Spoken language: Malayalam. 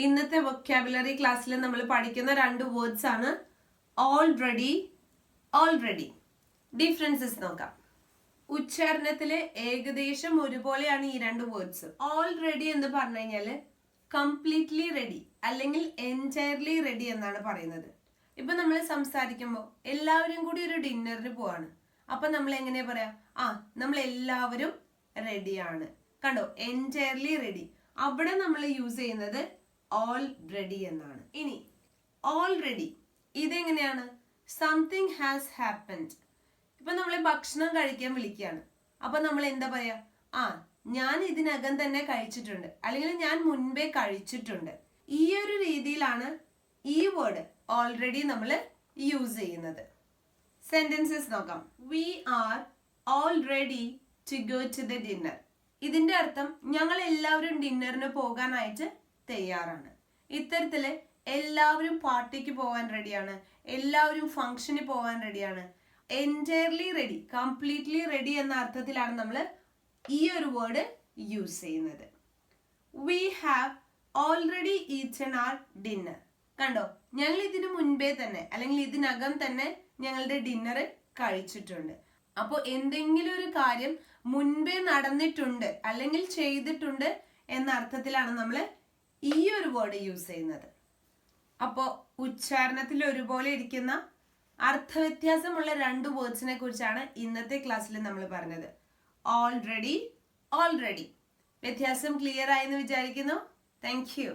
ഇന്നത്തെ വൊക്കാബുലറി ക്ലാസ്സിൽ നമ്മൾ പഠിക്കുന്ന രണ്ട് വേർഡ്സ് ആണ് ഓൾറെഡി, ഓൾറെഡി. ഡിഫറൻസസ് നോക്കാം. ഉച്ചാരണത്തില് ഏകദേശം ഒരുപോലെയാണ് ഈ രണ്ട് വേർഡ്സ്. ഓൾറെഡി എന്ന് പറഞ്ഞു കഴിഞ്ഞാല് കംപ്ലീറ്റ്ലി റെഡി അല്ലെങ്കിൽ എൻറ്റയർലി റെഡി എന്നാണ് പറയുന്നത്. ഇപ്പൊ നമ്മൾ സംസാരിക്കുമ്പോൾ എല്ലാവരും കൂടി ഒരു ഡിന്നറിന് പോവാണ്. അപ്പൊ നമ്മൾ എങ്ങനെയാ പറയാ? നമ്മൾ എല്ലാവരും റെഡിയാണ്. കണ്ടോ, എൻറ്റയർലി റെഡി. അവിടെ നമ്മൾ യൂസ് ചെയ്യുന്നത് ഓൾറെഡി എന്നാണ്. ഇനി ഓൾറെഡി ഇതെങ്ങനെയാണ്? Something has happened. ഇപ്പൊ നമ്മളെ ഭക്ഷണം കഴിക്കാൻ വിളിക്കുകയാണ്. അപ്പൊ നമ്മൾ എന്താ പറയാ? ഞാൻ ഇതിനകം തന്നെ കഴിച്ചിട്ടുണ്ട്, അല്ലെങ്കിൽ ഞാൻ മുൻപേ കഴിച്ചിട്ടുണ്ട്. ഈ ഒരു രീതിയിലാണ് ഈ വേർഡ് ഓൾറെഡി നമ്മൾ യൂസ് ചെയ്യുന്നത്. സെന്റൻസസ് നോക്കാം. We are all ready to go to the dinner. ഇതിന്റെ അർത്ഥം ഞങ്ങൾ എല്ലാവരും ഡിന്നറിന് പോകാനായിട്ട് തയ്യാറാണ്. ഇത്തരത്തില് എല്ലാവരും പാർട്ടിക്ക് പോകാൻ റെഡിയാണ്, എല്ലാവരും ഫംഗ്ഷന് പോകാൻ റെഡിയാണ്. എൻറ്റയർലി റെഡി, കംപ്ലീറ്റ്ലി റെഡി എന്ന അർത്ഥത്തിലാണ് നമ്മൾ ഈ ഒരു വേർഡ് യൂസ് ചെയ്യുന്നത്. We have already eaten our dinner. കണ്ടോ, ഞങ്ങൾ ഇതിനു മുൻപേ തന്നെ അല്ലെങ്കിൽ ഇതിനകം തന്നെ ഞങ്ങളുടെ ഡിന്നർ കഴിച്ചിട്ടുണ്ട്. അപ്പോൾ എന്തെങ്കിലും ഒരു കാര്യം മുൻപേ നടന്നിട്ടുണ്ട് അല്ലെങ്കിൽ ചെയ്തിട്ടുണ്ട് എന്ന അർത്ഥത്തിലാണ് നമ്മൾ ഈ ഒരു വേർഡ് യൂസ് ചെയ്യുന്നത്. അപ്പോൾ ഉച്ചാരണത്തിൽ ഒരുപോലെ ഇരിക്കുന്ന അർത്ഥവ്യത്യാസമുള്ള രണ്ട് വേർഡ്സിനെ കുറിച്ചാണ് ഇന്നത്തെ ക്ലാസ്സിൽ നമ്മൾ പറഞ്ഞത്. Already, already. വ്യത്യാസം ക്ലിയർ ആയെന്ന് വിചാരിക്കുന്നു. Thank you.